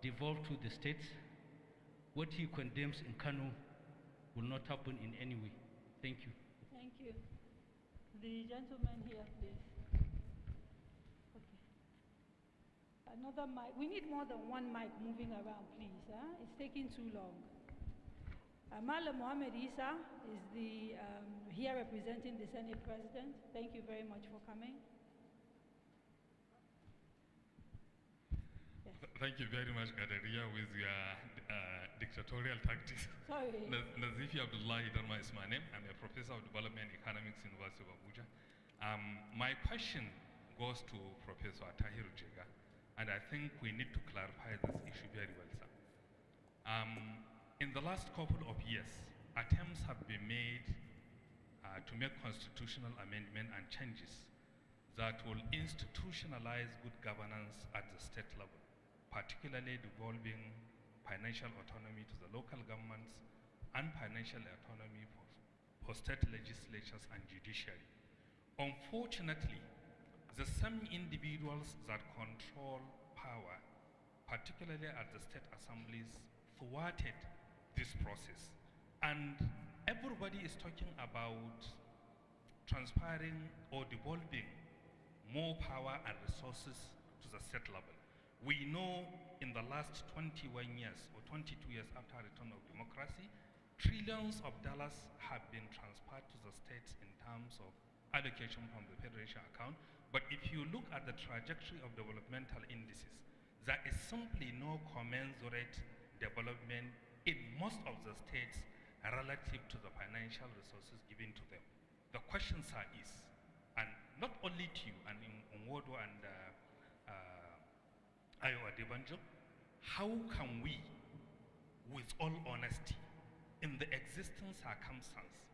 devolve to the states. What he condemns in Kano will not happen in any way. Thank you. Thank you. The gentleman here, please. Okay. Another mic. We need more than one mic moving around, please. Huh? It's taking too long. Amala Mohamed Isa is here representing the Senate President. Thank you very much for coming. Yes. Thank you very much, Gadaria, with your dictatorial tactics. Sorry. Nazifi Abdullahi Dharma is my name. I'm a professor of development economics, University of Abuja. My question goes to Professor Tahir Jega, and I think we need to clarify this issue very well, sir. In the last couple of years, attempts have been made to make constitutional amendment and changes that will institutionalize good governance at the state level, particularly devolving financial autonomy to the local governments and financial autonomy for state legislatures and judiciary. Unfortunately, the same individuals that control power, particularly at the state assemblies, thwarted this process. And everybody is talking about transferring or devolving more power and resources to the state level. We know in the last 21 years or 22 years after return of democracy, trillions of dollars have been transferred to the states in terms of allocation from the federation account. But if you look at the trajectory of developmental indices, there is simply no commensurate development in most of the states relative to the financial resources given to them. The question, sir, is, and not only to you, and in Nwodo and Ayo Adebanjo, how can we, with all honesty, in the existing circumstance,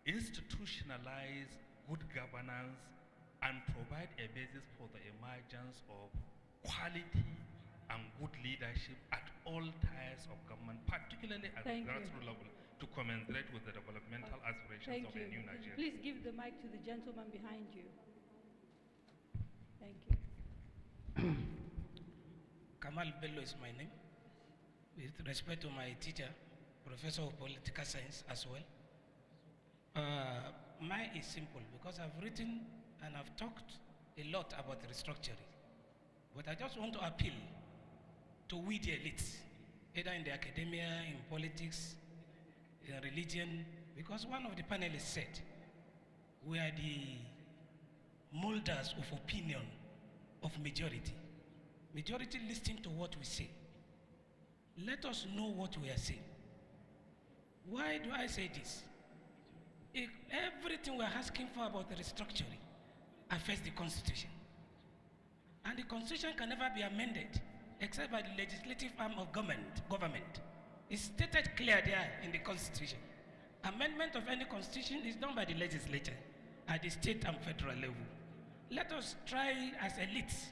institutionalize good governance and provide a basis for the emergence of quality and good leadership at all tiers of government, particularly at the grassroots level, to commensurate with the developmental aspirations of a new Nigeria. Please give the mic to the gentleman behind you. Thank you. Kamal Bello is my name. With respect to my teacher, Professor of Political Science as well. Mine is simple because I've written and I've talked a lot about restructuring. But I just want to appeal to we the elites, either in the academia, in politics, in religion, because one of the panelists said, we are the molders of opinion of majority. Majority listening to what we say. Let us know what we are saying. Why do I say this? If everything we're asking for about the restructuring affects the Constitution. And the Constitution can never be amended except by the legislative arm of government. It's stated clear there in the Constitution. Amendment of any Constitution is done by the legislature at the state and federal level. Let us try as elites.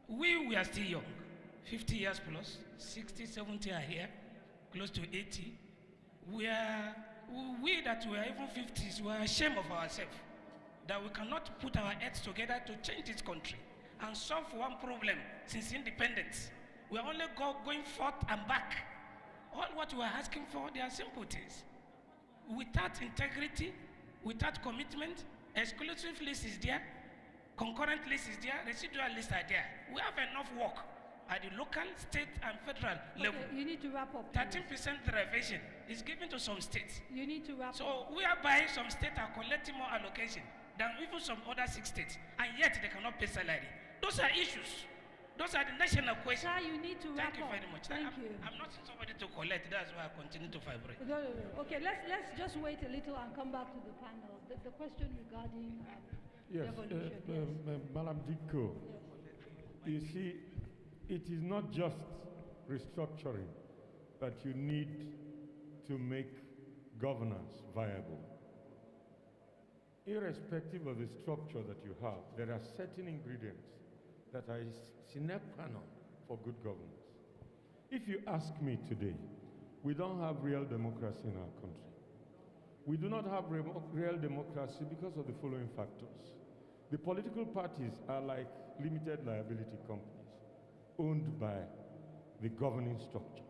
We are still young, 50 years plus, 60, 70 are here, close to 80. We that we are even 50s, we are ashamed of ourselves that we cannot put our heads together to change this country and solve one problem since independence. We are only going forth and back. All what we are asking for, they are simple things. Without integrity, without commitment, exclusive list is there, concurrent list is there, residual lists are there. We have enough work at the local, state, and federal level. You need to wrap up. 13% derivation is given to some states. You need to wrap up. So we are buying some states are collecting more allocation than even some other 6 states, and yet they cannot pay salary. Those are issues. Those are the national questions. Sir, you need to wrap up. Thank you very much. Thank you. I'm not somebody to collect. That's why I continue to vibrate. No. Okay, let's just wait a little and come back to the panel. The question regarding devolution. Yes, Madam Dikko, you see, it is not just restructuring that you need to make governance viable. Irrespective of the structure that you have, there are certain ingredients that are sine qua non for good governance. If you ask me today, we don't have real democracy in our country. We do not have real democracy because of the following factors. The political parties are like limited liability companies owned by the governing structure.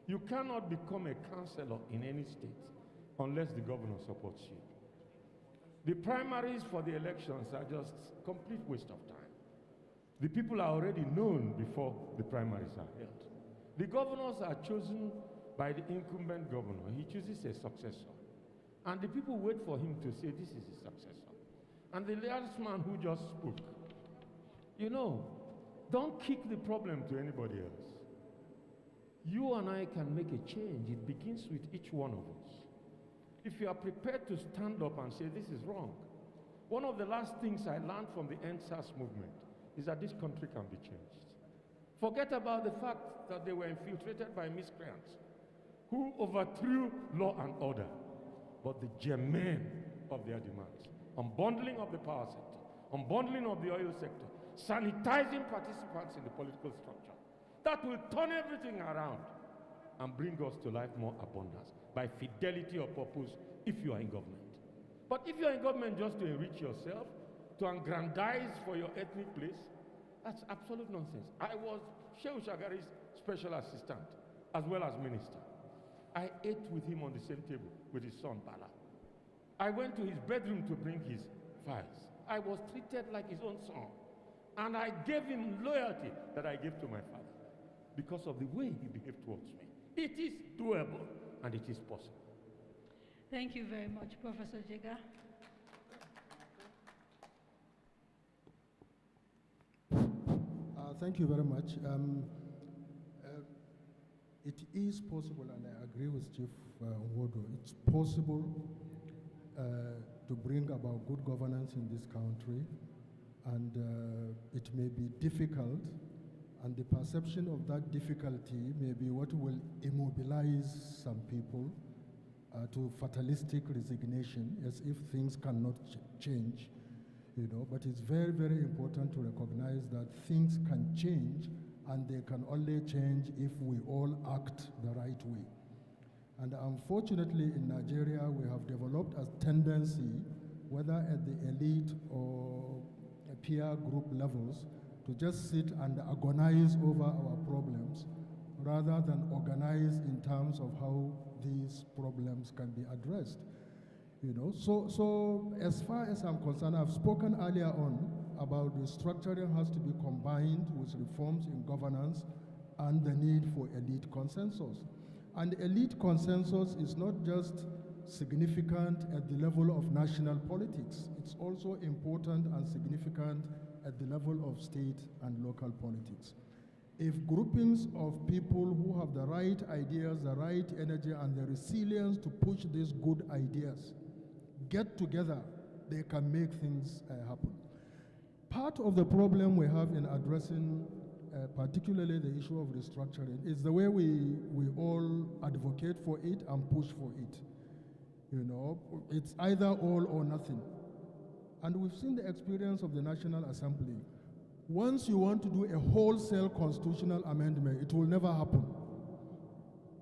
You cannot become a councillor in any state unless the governor supports you. The primaries for the elections are just complete waste of time. The people are already known before the primaries are held. The governors are chosen by the incumbent governor. He chooses a successor. And the people wait for him to say, this is his successor. And the last man who just spoke, you know, don't kick the problem to anybody else. You and I can make a change. It begins with each one of us. If you are prepared to stand up and say, this is wrong. One of the last things I learned from the EndSARS movement is that this country can be changed. Forget about the fact that they were infiltrated by miscreants who overthrew law and order, but the germane of their demands, unbundling of the power sector, unbundling of the oil sector, sanitizing participants in the political structure, that will turn everything around and bring us to life more abundance by fidelity of purpose if you are in government. But if you are in government just to enrich yourself, to aggrandize for your ethnic place, that's absolute nonsense. I was Shehu Shagari's special assistant as well as minister. I ate with him on the same table with his son Bala. I went to his bedroom to bring his files. I was treated like his own son. And I gave him loyalty that I gave to my father because of the way he behaved towards me. It is doable and it is possible. Thank you very much, Professor Jega. Thank you very much. It is possible, and I agree with Chief Nwodo, it's possible to bring about good governance in this country, and it may be difficult, and the perception of that difficulty may be what will immobilize some people to fatalistic resignation, as if things cannot change. You know, but it's very, very important to recognize that things can change, and they can only change if we all act the right way. And unfortunately, in Nigeria, we have developed a tendency, whether at the elite or peer group levels, to just sit and agonize over our problems, rather than organize in terms of how these problems can be addressed. You know, so as far as I'm concerned, I've spoken earlier on about restructuring has to be combined with reforms in governance and the need for elite consensus. And elite consensus is not just significant at the level of national politics. It's also important and significant at the level of state and local politics. If groupings of people who have the right ideas, the right energy, and the resilience to push these good ideas get together, they can make things happen. Part of the problem we have in addressing particularly the issue of restructuring is the way we all advocate for it and push for it. You know, it's either all or nothing. And we've seen the experience of the National Assembly. Once you want to do a wholesale constitutional amendment, it will never happen.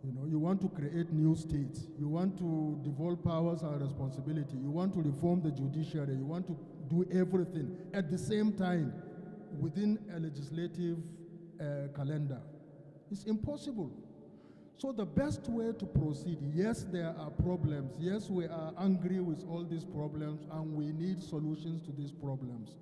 You know, you want to create new states. You want to devolve powers and responsibility. You want to reform the judiciary. You want to do everything at the same time within a legislative calendar. It's impossible. So the best way to proceed, yes, there are problems. Yes, we are angry with all these problems, and we need solutions to these problems.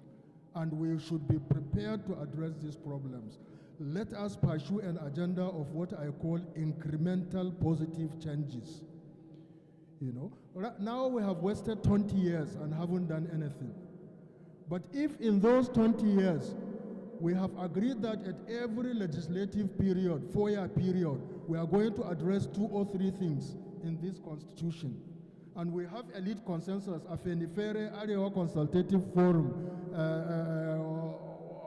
And we should be prepared to address these problems. Let us pursue an agenda of what I call incremental positive changes. You know, right now we have wasted 20 years and haven't done anything. But if in those 20 years, we have agreed that at every legislative period, 4-year period, we are going to address 2 or 3 things in this constitution. And we have elite consensus, Afenifere, Arewa Consultative Forum,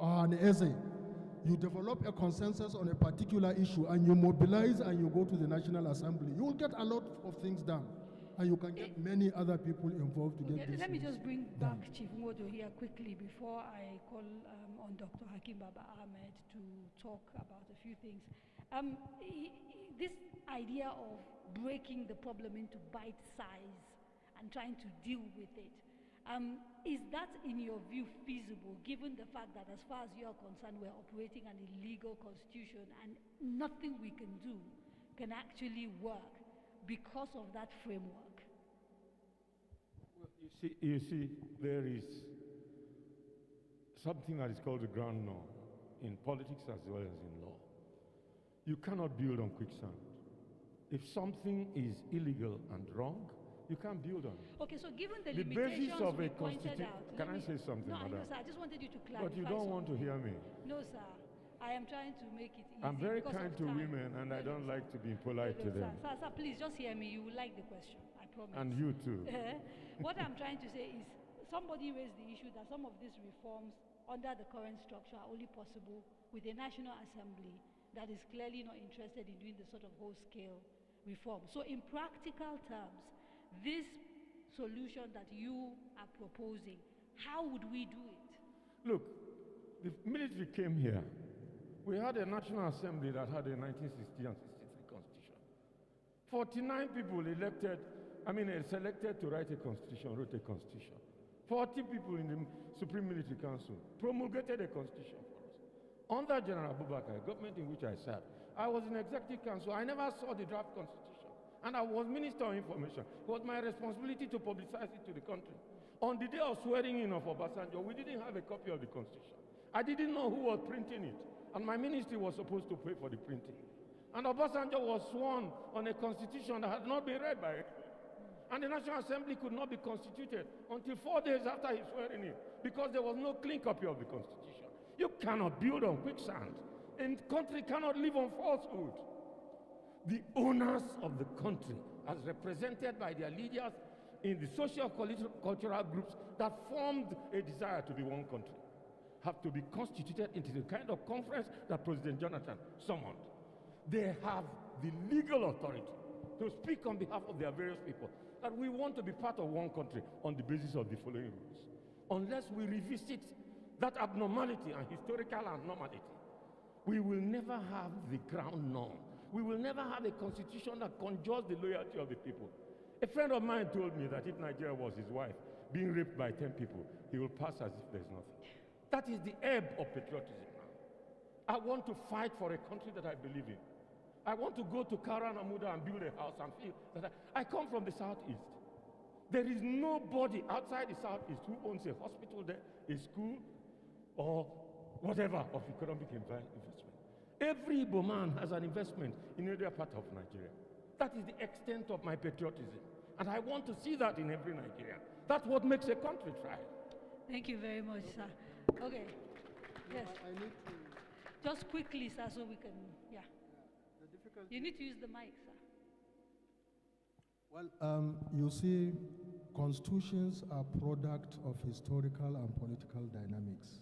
an essay. You develop a consensus on a particular issue and you mobilize and you go to the National Assembly. You will get a lot of things done. And you can get many other people involved to get this. Let me just bring back Chief Nwodo here quickly before I call on Dr. Hakim Baba Ahmed to talk about a few things. This idea of breaking the problem into bite size and trying to deal with it. Is that, in your view, feasible, given the fact that, as far as you are concerned, we're operating an illegal constitution and nothing we can do can actually work because of that framework? Well, you see, there is something that is called the ground norm in politics as well as in law. You cannot build on quicksand. If something is illegal and wrong, you can't build on it. Okay, so given the basis limitations of we a pointed out... Can I say something, No, I know, madam? sir. I just wanted you to clarify. But you don't want to hear me. No, sir. I am trying to make it easy. I'm very because kind of to time. women, and I don't like to be impolite to them. Sir, please just hear me. You will like the question. I promise. And you too. What I'm trying to say is, somebody raised the issue that some of these reforms under the current structure are only possible with a National Assembly that is clearly not interested in doing the sort of whole-scale reform. So in practical terms, this solution that you are proposing, how would we do it? Look, the military came here. We had a National Assembly that had a 1960 and 63 constitution. 49 people selected to write a constitution, wrote a constitution. 40 people in the Supreme Military Council promulgated a constitution for us. Under General Abubakar, government in which I served, I was in Executive Council. I never saw the draft constitution. And I was Minister of Information. It was my responsibility to publicize it to the country. On the day of swearing in of Obasanjo, we didn't have a copy of the constitution. I didn't know who was printing it. And my ministry was supposed to pay for the printing. And Obasanjo was sworn on a constitution that had not been read by anyone. And the National Assembly could not be constituted until 4 days after his swearing in, because there was no clean copy of the constitution. You cannot build on quicksand. And the country cannot live on falsehood. The owners of the country, as represented by their leaders in the social-cultural groups that formed a desire to be one country, have to be constituted into the kind of conference that President Jonathan summoned. They have the legal authority to speak on behalf of their various people, that we want to be part of one country on the basis of the following rules. Unless we revisit that abnormality and historical abnormality, we will never have the ground norm. We will never have a constitution that conjures the loyalty of the people. A friend of mine told me that if Nigeria was his wife being raped by 10 people, he will pass as if there's nothing. That is the ebb of patriotism now. I want to fight for a country that I believe in. I want to go to Kara Namuda and build a house and feel that I come from the Southeast. There is nobody outside the Southeast who owns a hospital there, a school, or whatever of economic investment. Every Igbo man has an investment in every part of Nigeria. That is the extent of my patriotism. And I want to see that in every Nigerian. That's what makes a country thrive. Thank you very much, sir. Okay. Yes. I need to... Just quickly, sir, so we can, yeah. The difficulty... You need to use the mic, sir. Well, you see, constitutions are product of historical and political dynamics,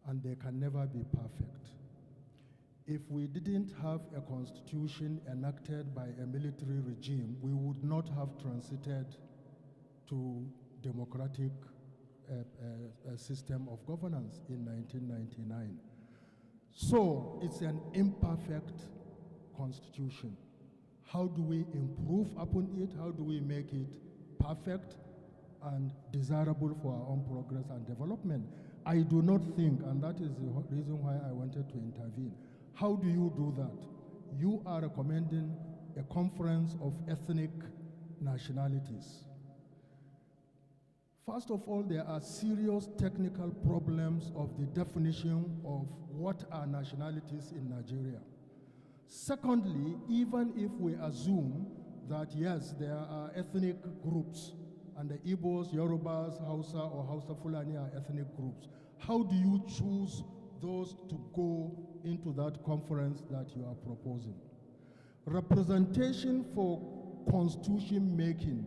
and they can never be perfect. If we didn't have a constitution enacted by a military regime, we would not have transited to democratic system of governance in 1999. So it's an imperfect constitution. How do we improve upon it? How do we make it perfect and desirable for our own progress and development? I do not think, and that is the reason why I wanted to intervene. How do you do that? You are recommending a conference of ethnic nationalities. First of all, there are serious technical problems of the definition of what are nationalities in Nigeria. Secondly, even if we assume that yes, there are ethnic groups, and the Igbos, Yorubas, Hausa, or Hausa Fulani are ethnic groups, how do you choose those to go into that conference that you are proposing? Representation for constitution making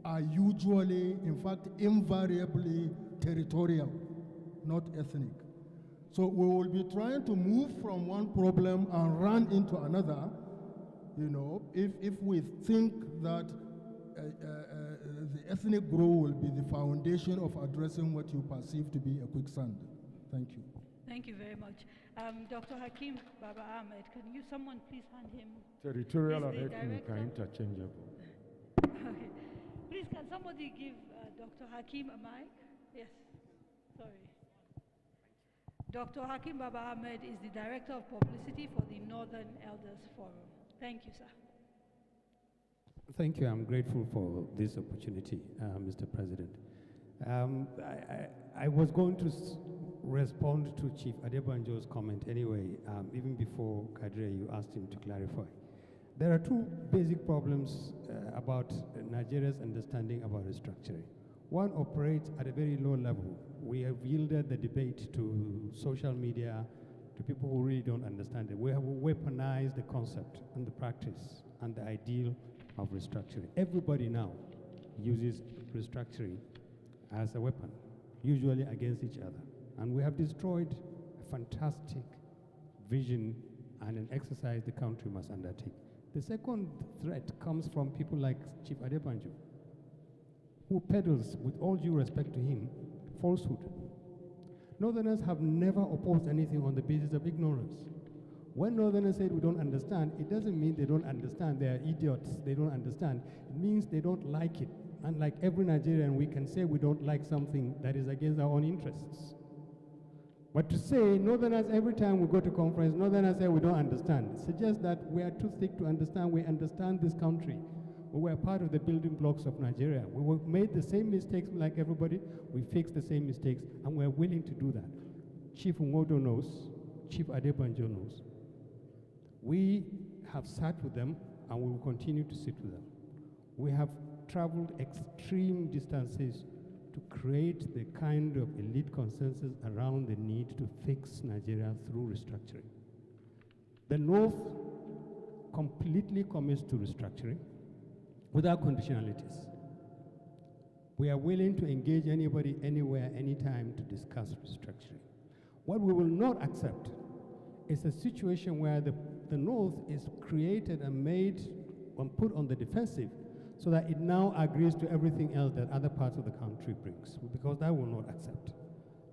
are usually, in fact, invariably territorial, not ethnic. So we will be trying to move from one problem and run into another, you know, if we think that the ethnic group will be the foundation of addressing what you perceive to be a quicksand. Thank you. Thank you very much. Dr. Hakeem Baba Ahmed, can you, someone please hand him? Territorial and ethnic are interchangeable. Okay. Please, can somebody give Dr. Hakim a mic? Yes, sorry. Dr. Hakim Baba Ahmed is the Director of Publicity for the Northern Elders Forum. Thank you, sir. Thank you. I'm grateful for this opportunity, Mr. President. I was going to respond to Chief Adebanjo's comment anyway, even before Kadre, you asked him to clarify. There are two basic problems about Nigeria's understanding about restructuring. One operates at a very low level. We have yielded the debate to social media, to people who really don't understand it. We have weaponized the concept and the practice and the ideal of restructuring. Everybody now uses restructuring as a weapon, usually against each other. And we have destroyed a fantastic vision and an exercise the country must undertake. The second threat comes from people like Chief Adebanjo, who peddles, with all due respect to him, falsehood. Northerners have never opposed anything on the basis of ignorance. When Northerners say we don't understand, it doesn't mean they don't understand. They are idiots. They don't understand. It means they don't like it. And like every Nigerian, we can say we don't like something that is against our own interests. But to say Northerners, every time we go to conference, Northerners say we don't understand, suggests that we are too thick to understand. We understand this country. We were part of the building blocks of Nigeria. We made the same mistakes like everybody. We fixed the same mistakes, and we're willing to do that. Chief Nwodo knows. Chief Adebanjo knows. We have sat with them, and we will continue to sit with them. We have traveled extreme distances to create the kind of elite consensus around the need to fix Nigeria through restructuring. The North completely commits to restructuring without conditionalities. We are willing to engage anybody, anywhere, anytime to discuss restructuring. What we will not accept is a situation where the North is created and made and put on the defensive so that it now agrees to everything else that other parts of the country brings, because that will not accept.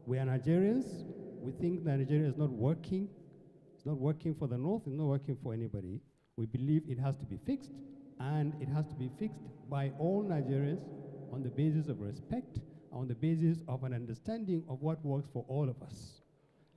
We are Nigerians. We think that Nigeria is not working. It's not working for the North. It's not working for anybody. We believe it has to be fixed, and it has to be fixed by all Nigerians on the basis of respect, on the basis of an understanding of what works for all of us.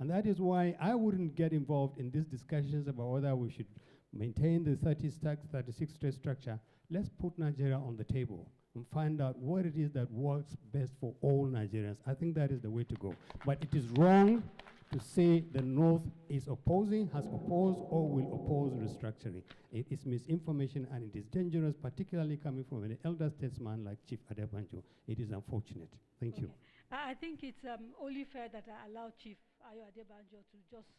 And that is why I wouldn't get involved in these discussions about whether we should maintain the 36-state structure. Let's put Nigeria on the table and find out what it is that works best for all Nigerians. I think that is the way to go. But it is wrong to say the North is opposing, has opposed, or will oppose restructuring. It is misinformation, and it is dangerous, particularly coming from an elder statesman like Chief Adebanjo. It is unfortunate. Thank you. I think it's only fair that I allow Chief Ayo Adebanjo to just,